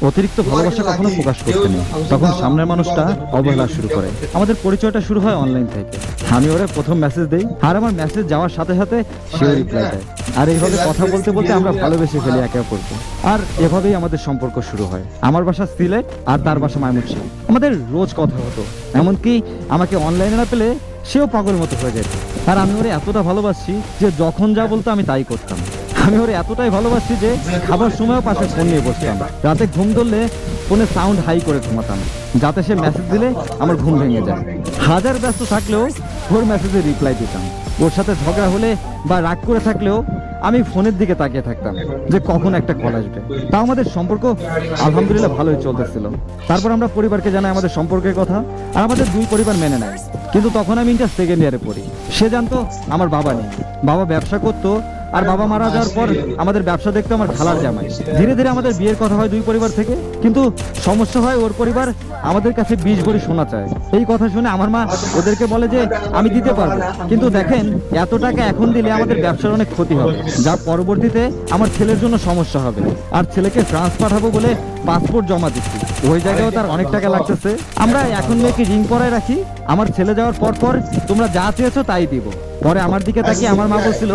অতিরিক্ত ভালোবাসা কখনো প্রকাশ করতে নেই, তখন সামনের মানুষটা অবহেলা শুরু করে। আমাদের পরিচয়টা শুরু হয় অনলাইন থেকে। আমি ওরে প্রথম মেসেজ দেই, আর আমার মেসেজ যাওয়ার সাথে সাথে সেও রিপ্লাই দেয়। আর এইভাবে কথা বলতে বলতে আমরা ভালোবেসে ফেলি একে অপরকে। আর এভাবেই আমাদের সম্পর্ক শুরু হয়। আমার বাসা সিলেট আর তার বাসা ময়মনসিংহ। আমাদের রোজ কথা হতো, এমনকি আমাকে অনলাইনে না পেলে সেও পাগল মতো হয়ে যেত। আর আমি ওরে এতটা ভালোবাসি যে যখন যা বলতো আমি তাই করতাম। আমি ওরে এতটাই ভালোবাসি যে খাবার সময়ও পাশে ফোন নিয়ে বসতাম। রাতে ঘুম ধরলে ফোনে সাউন্ড হাই করে ঘুমাতাম, যাতে সে মেসেজ দিলে আমার ঘুম ভেঙে যায়। হাজার ব্যস্ত থাকলেও ওর মেসেজে রিপ্লাই দিতাম। ওর সাথে ঝগড়া হলে বা রাগ করে থাকলেও আমি ফোনের দিকে তাকিয়ে থাকতাম যে কখন একটা কল আসবে। তা আমাদের সম্পর্ক আলহামদুলিল্লাহ ভালোই চলতেছিল। তারপর আমরা পরিবারকে জানাই আমাদের সম্পর্কের কথা, আর আমাদের দুই পরিবার মেনে নেয়। কিন্তু তখন আমি ইন্টার সেকেন্ড ইয়ারে পড়ি। সে জানতো আমার বাবা নেই, বাবা ব্যবসা করতো। আর বাবা মারা যাওয়ার পর আমাদের ব্যবসা দেখতো আমার খালার জামাই। ধীরে ধীরে আমাদের বিয়ের কথা হয় দুই পরিবার থেকে, কিন্তু সমস্যা হয় ওর পরিবার আমাদের কাছে 20 ভরি সোনা চায়। এই কথা শুনে আমার মা ওদেরকে বলে যে আমি দিতে পারবো, কিন্তু দেখেন এত টাকা এখন দিলে আমাদের ব্যবসার অনেক ক্ষতি হবে, যা পরবর্তীতে আমার ছেলের জন্য সমস্যা হবে। আর ছেলেকে ফ্রান্স পাঠাবো বলে পাসপোর্ট জমা দিচ্ছি, ওই জায়গায়ও তার অনেক টাকা লাগতেছে। আমরা এখন মেয়েকে রিং পরায় রাখি, আমার ছেলে যাওয়ার পর পর তোমরা যা চেয়েছো তাই দিব। পরে আমার দিকে তাকিয়ে আমার মা বলছিল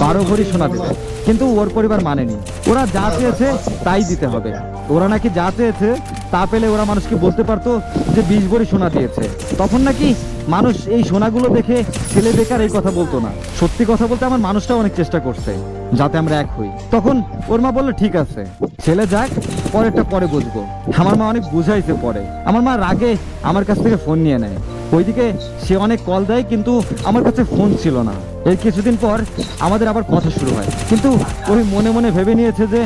12 ভরি সোনা দেবে, কিন্তু ওর পরিবার মানেনি। ওরা যা চেয়েছে তাই দিতে হবে। ওরা নাকি যা চেয়েছে তা পেলে ওরা মানুষকে বলতে পারতো যে 20 ভরি সোনা দিয়েছে। তখন নাকি মানুষ এই সোনাগুলো দেখে ছেলে বেকার এই কথা বলতো না। সত্যি কথা বলতে আমার মানুষটা অনেক চেষ্টা করছে যাতে আমরা এক হই। তখন ওর মা বললো ঠিক আছে, ছেলে যাক, পরেরটা পরে বুঝবো। আমার মা অনেক বুঝাইছে। পরে আমার মা রাগে আমার কাছ থেকে ফোন নিয়ে নেয়। ওইদিকে সে অনেক কল দেয়, কিন্তু আমার কাছে ফোন ছিল না। এর কিছুদিন পর আমাদের আবার কথা শুরু হয়, কিন্তু ওই মনে মনে ভেবে নিয়েছে যে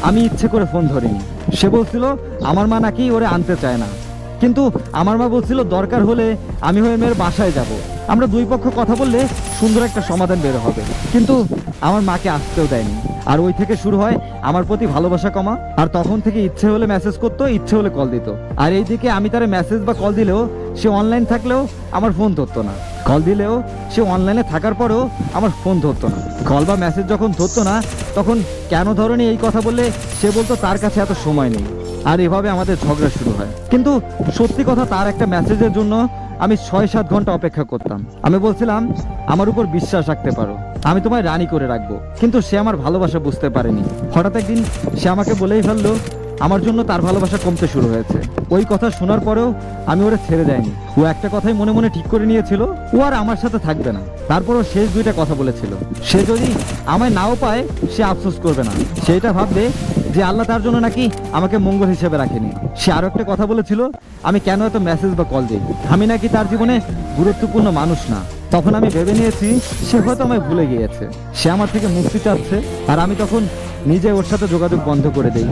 আমি ইচ্ছে করে ফোন ধরিনি। সে বলছিল আমার মা নাকি ওরে আনতে চায় না, কিন্তু আমার মা বলছিল দরকার হলে আমি হয়ে মেয়ের বাসায় যাব। আমরা দুই পক্ষ কথা বললে সুন্দর একটা সমাধান বের হবে। কিন্তু আমার মাকে আসতেও দেয়নি। আর ওই থেকে শুরু হয় আমার প্রতি ভালোবাসা কমা। আর তখন থেকে ইচ্ছে হলে মেসেজ করতো, ইচ্ছে হলে কল দিত। আর এইদিকে আমি তার মেসেজ বা কল দিলেও সে অনলাইন থাকলেও আমার ফোন ধরতো না। কল দিলেও সে অনলাইনে থাকার পরেও আমার ফোন ধরতো না। কল বা মেসেজ যখন ধরতো না তখন কেন ধরনি এই কথা বললে সে বলতো তার কাছে এত সময় নেই। আর এভাবে আমাদের ঝগড়া শুরু হয়। কিন্তু সত্যি কথা, তার একটা মেসেজের জন্য আমি 6-7 ঘন্টা অপেক্ষা করতাম। আমি বলছিলাম আমার উপর বিশ্বাস রাখতে পারো, আমি তোমায় রানী করে রাখবো। কিন্তু সে আমার ভালোবাসা বুঝতে পারেনি। হঠাৎ একদিন সে আমাকে বলেই ফেললো আমার জন্য তার ভালোবাসা কমতে শুরু হয়েছে। ওই কথা শোনার পরেও আমি ওরে ছেড়ে যাইনি। ও একটা কথাই মনে মনে ঠিক করে নিয়েছিল, ও আর আমার সাথে থাকবে না। তারপরও শেষ 2টা কথা বলেছিল, সে যদি আমায় নাও পায় সে আফসোস করবে না, সেটা ভাববে যে আল্লাহ তার জন্য নাকি আমাকে মঙ্গল হিসেবে রাখেনি। সে আরো একটা কথা বলেছিল আমি কেন এত মেসেজ বা কল দিই, আমি নাকি তার জীবনে গুরুত্বপূর্ণ মানুষ না। তখন আমি ভেবে নিয়েছি সে হয়তো আমায় ভুলে গিয়েছে, সে আমার থেকে মুক্তি চাচ্ছে। আর আমি তখন নিজে ওর সাথে যোগাযোগ বন্ধ করে দেই।